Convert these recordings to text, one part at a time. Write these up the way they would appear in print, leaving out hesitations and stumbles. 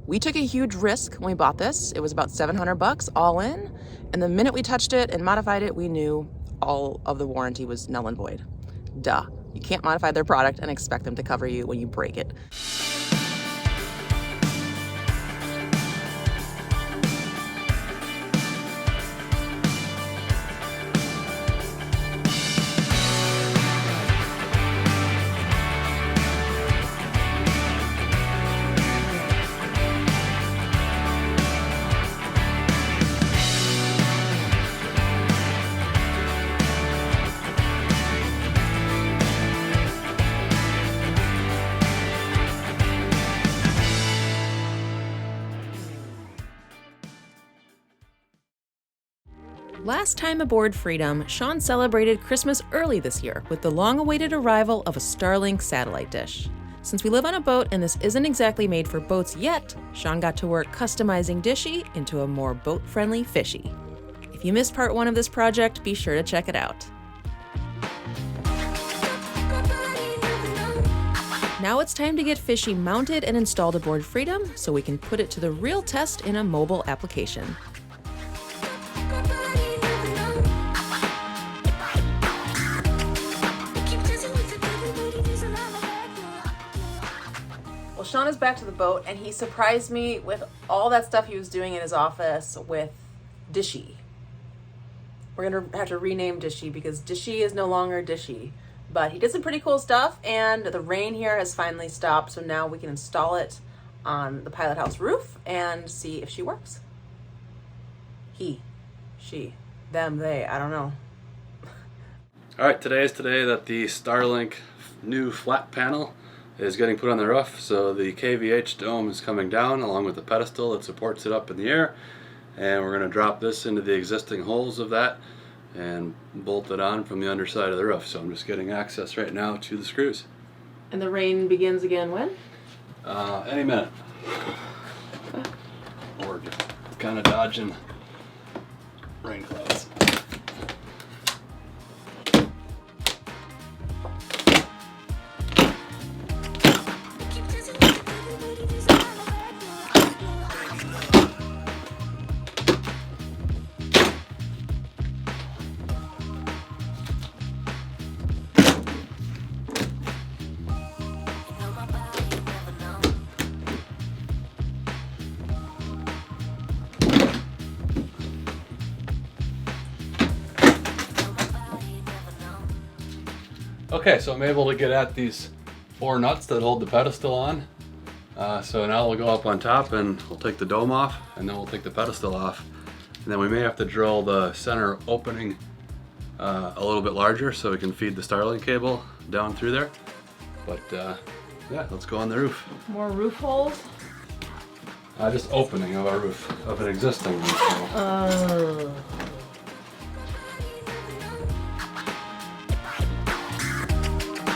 We took a huge risk when we bought this. It was about $700 all in. And the minute we touched it and modified it, we knew all of the warranty was null and void. Duh. You can't modify their product and expect them to cover you when you break it. Last time aboard Freedom, Sean celebrated Christmas early this year with the long-awaited arrival of a Starlink satellite dish. Since we live on a boat and this isn't exactly made for boats yet, Sean got to work customizing Dishy into a more boat-friendly Fishy. If you missed part 1 of this project, be sure to check it out. Now it's time to get Fishy mounted and installed aboard Freedom so we can put it to the real test in a mobile application. Well, Sean is back to the boat, and he surprised me with all that stuff he was doing in his office with Dishy. We're going to have to rename Dishy because Dishy is no longer Dishy. But he did some pretty cool stuff, and the rain here has finally stopped, so now we can install it on the pilot house roof and see if she works. He, she, them, they, I don't know. Alright, today is today that the Starlink new flat panel is getting put on the roof. So the KVH dome is coming down along with the pedestal that supports it up in the air, and we're going to drop this into the existing holes of that and bolt it on from the underside of the roof. So I'm just getting access right now to the screws. And the rain begins again when? Any minute. We're kind of dodging rain clouds. Okay, so I'm able to get at these 4 nuts that hold the pedestal on. So now we'll go up on top and we'll take the dome off, and then we'll take the pedestal off. And then we may have to drill the center opening a little bit larger so we can feed the Starlink cable down through there. But yeah, let's go on the roof. More roof holes? Just opening of our roof, of an existing roof hole.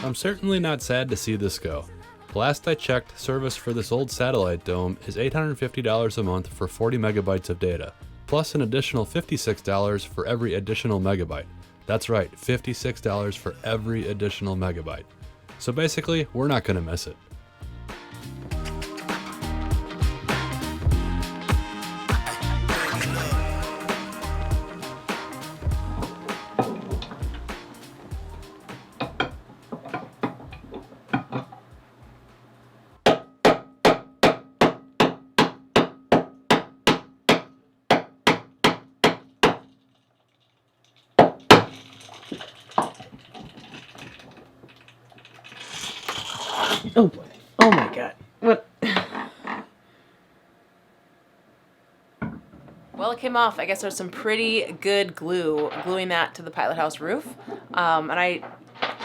I'm certainly not sad to see this go. Last I checked, service for this old satellite dome is $850 a month for 40 megabytes of data, plus an additional $56 for every additional megabyte. That's right, $56 for every additional megabyte. So basically, we're not going to miss it. Oh boy. Oh my god. What? Well, it came off. I guess there's some pretty good glue gluing that to the pilot house roof. And I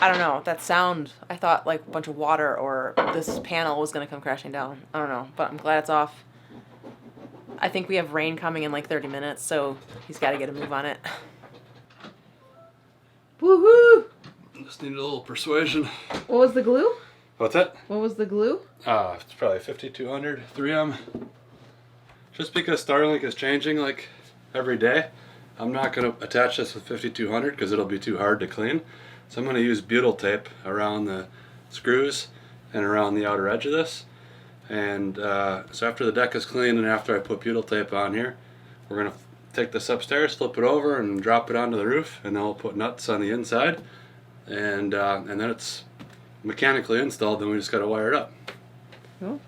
don't know, that sound, I thought like a bunch of water or this panel was going to come crashing down. I don't know, but I'm glad it's off. I think we have rain coming in like 30 minutes, so he's got to get a move on it. Woohoo! Just needed a little persuasion. What was the glue? What's that? What was the glue? It's probably 5200 3M. Just because Starlink is changing like every day, I'm not going to attach this with 5200 because it'll be too hard to clean. So I'm going to use butyl tape around the screws and around the outer edge of this. And so after the deck is clean and after I put butyl tape on here, we're going to take this upstairs, flip it over, and drop it onto the roof, and then we'll put nuts on the inside, and then it's mechanically installed, then we just got to wire it up. Cool.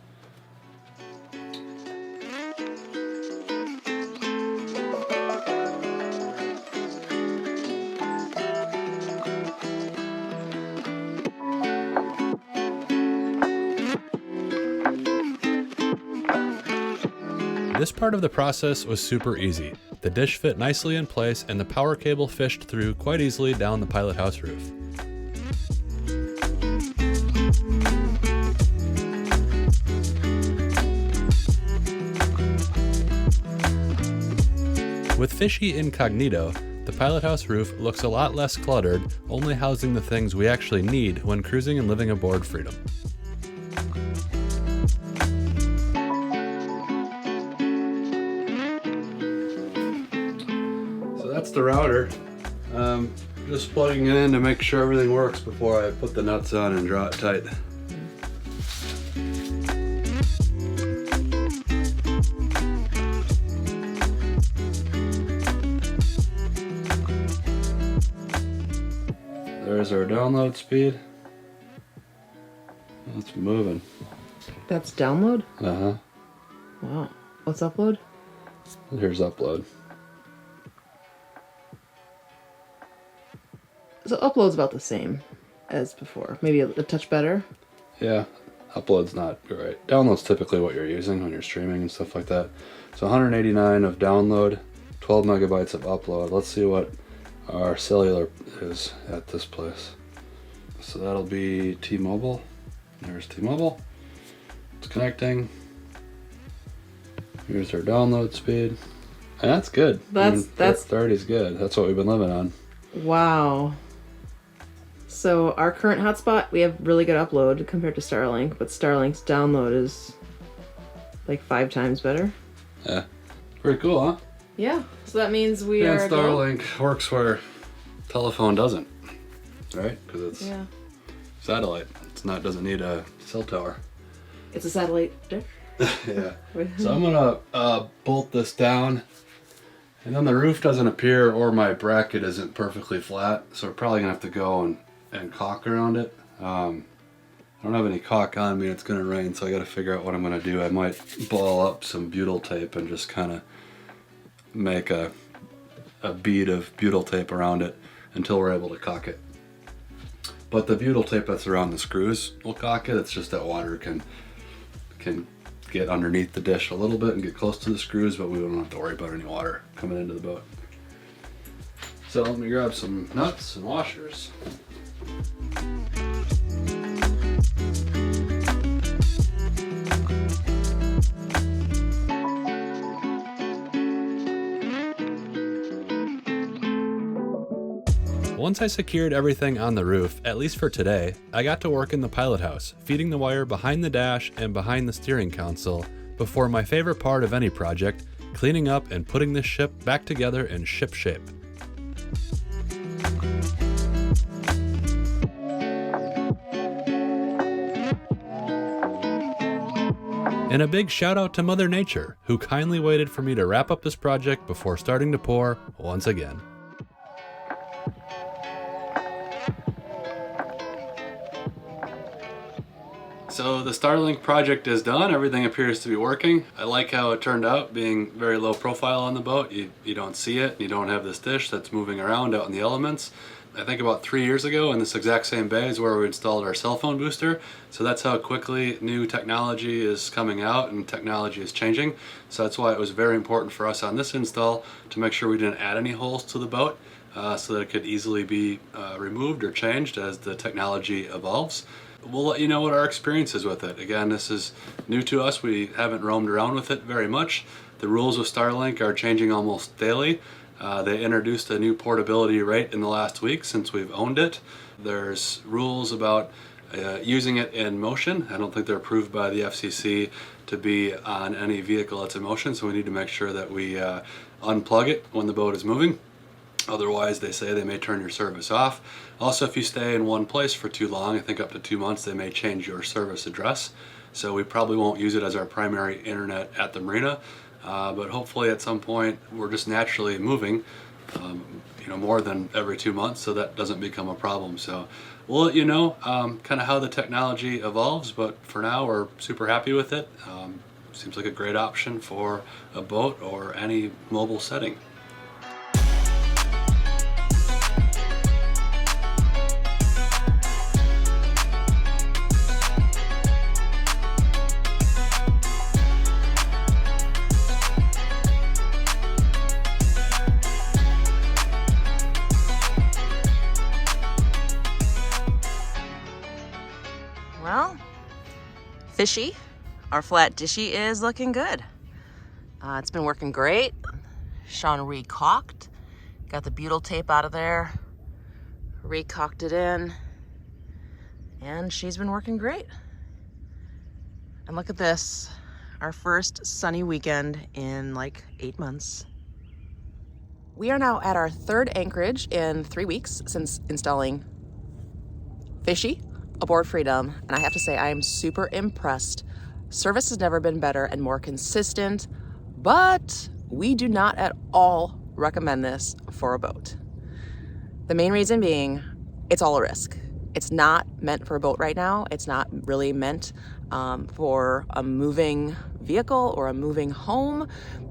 This part of the process was super easy. The dish fit nicely in place and the power cable fished through quite easily down the pilot house roof. With fishy incognito, the pilot house roof looks a lot less cluttered, only housing the things we actually need when cruising and living aboard Freedom. That's the router. Just plugging it in to make sure everything works before I put the nuts on and draw it tight. There's our download speed. It's moving. That's download? Uh-huh. Wow. What's upload? Here's upload. So upload's about the same as before. Maybe a touch better. Yeah, upload's not great. Download's typically what you're using when you're streaming and stuff like that. So 189 of download, 12 megabytes of upload. Let's see what our cellular is at this place. So that'll be T-Mobile. There's T-Mobile. It's connecting. Here's our download speed. And that's good. That's 30's good. That's what we've been living on. Wow. So our current hotspot, we have really good upload compared to Starlink, but Starlink's download is like 5 times better. Yeah. Pretty cool, huh? Yeah. So that means we are. And Starlink works where telephone doesn't, right? Because it's satellite. It's not, doesn't need a cell tower. It's a satellite dish. Yeah. So I'm gonna bolt this down, and then the roof doesn't appear or my bracket isn't perfectly flat, so we're probably gonna have to go and caulk around it. I don't have any caulk on me. It's gonna rain, so I got to figure out what I'm gonna do. I might ball up some butyl tape and just kind of make a bead of butyl tape around it until we're able to caulk it. But the butyl tape that's around the screws will caulk it. It's just that water can get underneath the dish a little bit and get close to the screws, but we don't have to worry about any water coming into the boat. So let me grab some nuts and washers. Once I secured everything on the roof, at least for today, I got to work in the pilot house, feeding the wire behind the dash and behind the steering console, before my favorite part of any project, cleaning up and putting this ship back together in ship shape. And a big shout out to Mother Nature, who kindly waited for me to wrap up this project before starting to pour once again. So the Starlink project is done. Everything appears to be working. I like how it turned out, being very low profile on the boat. You don't see it. You don't have this dish that's moving around out in the elements. I think about 3 years ago in this exact same bay is where we installed our cell phone booster. So that's how quickly new technology is coming out and technology is changing. So that's why it was very important for us on this install to make sure we didn't add any holes to the boat so that it could easily be removed or changed as the technology evolves. We'll let you know what our experience is with it. Again, this is new to us. We haven't roamed around with it very much. The rules of Starlink are changing almost daily. They introduced a new portability rate in the last week since we've owned it. There's rules about using it in motion. I don't think they're approved by the FCC to be on any vehicle that's in motion, so we need to make sure that we unplug it when the boat is moving. Otherwise, they say they may turn your service off. Also, if you stay in one place for too long, I think up to 2 months, they may change your service address. so we probably won't use it as our primary internet at the marina. But hopefully at some point we're just naturally moving, more than every 2 months, so that doesn't become a problem. So we'll let you know kind of how the technology evolves, but for now we're super happy with it. Seems like a great option for a boat or any mobile setting. Well, fishy, our flat dishy is looking good. It's been working great. Sean recocked, got the butyl tape out of there, recocked it in, and she's been working great. And look at this, our first sunny weekend in like 8 months. We are now at our third anchorage in 3 weeks since installing Fishy aboard Freedom, and I have to say I am super impressed. Service has never been better and more consistent, but we do not at all recommend this for a boat. The main reason being, it's all a risk. It's not meant for a boat right now. It's not really meant for a moving vehicle or a moving home,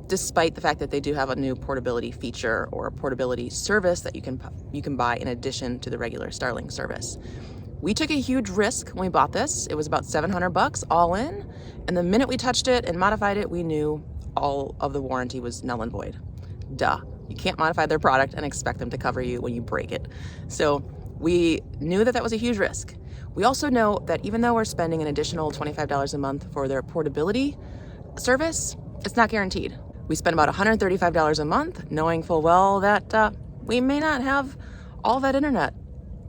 despite the fact that they do have a new portability feature or a portability service that you can buy in addition to the regular StarLink service. We took a huge risk when we bought this. It was about $700 all in. And the minute we touched it and modified it, we knew all of the warranty was null and void. Duh. You can't modify their product and expect them to cover you when you break it. So we knew that that was a huge risk. We also know that even though we're spending an additional $25 a month for their portability service, it's not guaranteed. We spend about $135 a month knowing full well that we may not have all that internet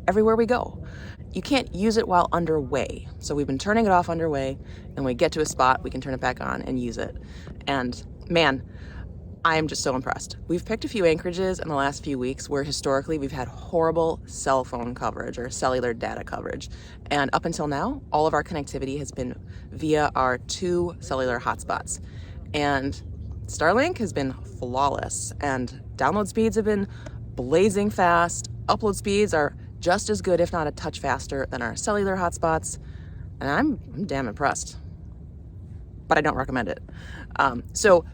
everywhere we go. You can't use it while underway. So we've been turning it off underway, and when we get to a spot, we can turn it back on and use it. And man, I am just so impressed. We've picked a few anchorages in the last few weeks where historically we've had horrible cell phone coverage or cellular data coverage. And up until now, all of our connectivity has been via our 2 cellular hotspots. And StarLink has been flawless, and download speeds have been blazing fast. Upload speeds are just as good, if not a touch faster, than our cellular hotspots, and I'm damn impressed. But I don't recommend it. So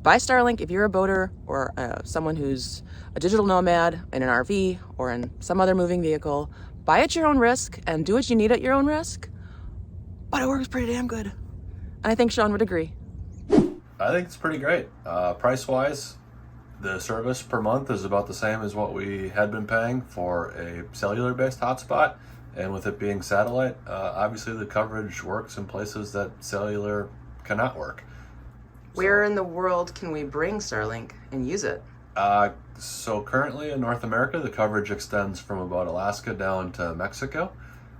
buy StarLink if you're a boater or someone who's a digital nomad in an RV or in some other moving vehicle. Buy at your own risk and do what you need at your own risk, but it works pretty damn good. And I think Sean would agree. I think it's pretty great. Price-wise, the service per month is about the same as what we had been paying for a cellular-based hotspot, and with it being satellite, obviously the coverage works in places that cellular cannot work. Where in the world can we bring StarLink and use it? So currently in North America, the coverage extends from about Alaska down to Mexico.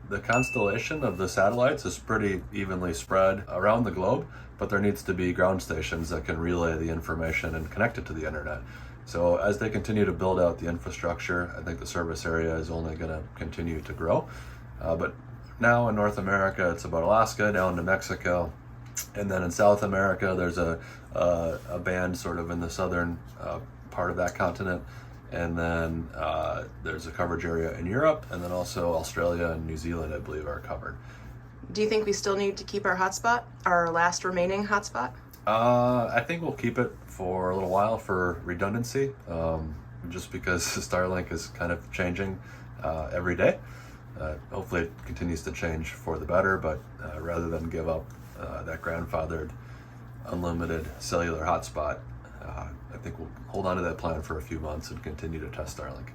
The constellation of the satellites is pretty evenly spread around the globe, but there needs to be ground stations that can relay the information and connect it to the internet. So as they continue to build out the infrastructure, I think the service area is only going to continue to grow. But now in North America, it's about Alaska down to Mexico. And then in South America, there's a band sort of in the southern part of that continent. And then there's a coverage area in Europe, and then also Australia and New Zealand, I believe, are covered. Do you think we still need to keep our hotspot, our last remaining hotspot? I think we'll keep it for a little while for redundancy, just because Starlink is kind of changing every day. Hopefully it continues to change for the better, but rather than give up that grandfathered unlimited cellular hotspot, I think we'll hold on to that plan for a few months and continue to test Starlink.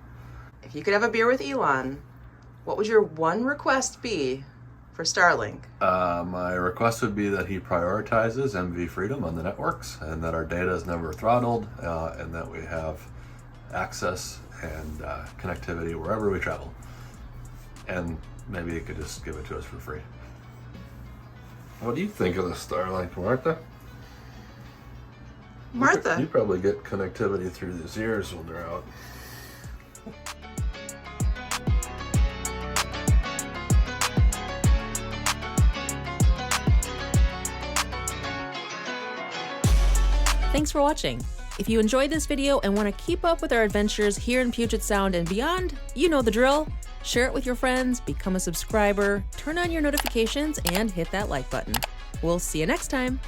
If you could have a beer with Elon, what would your one request be for StarLink? My request would be that he prioritizes MV freedom on the networks, and that our data is never throttled, and that we have access and connectivity wherever we travel. And maybe he could just give it to us for free. What do you think of the Starlink, Martha? Martha? You probably get connectivity through these ears when they're out. Thanks for watching. If you enjoyed this video and want to keep up with our adventures here in Puget Sound and beyond, you know the drill. Share it with your friends, become a subscriber, turn on your notifications, and hit that like button. We'll see you next time.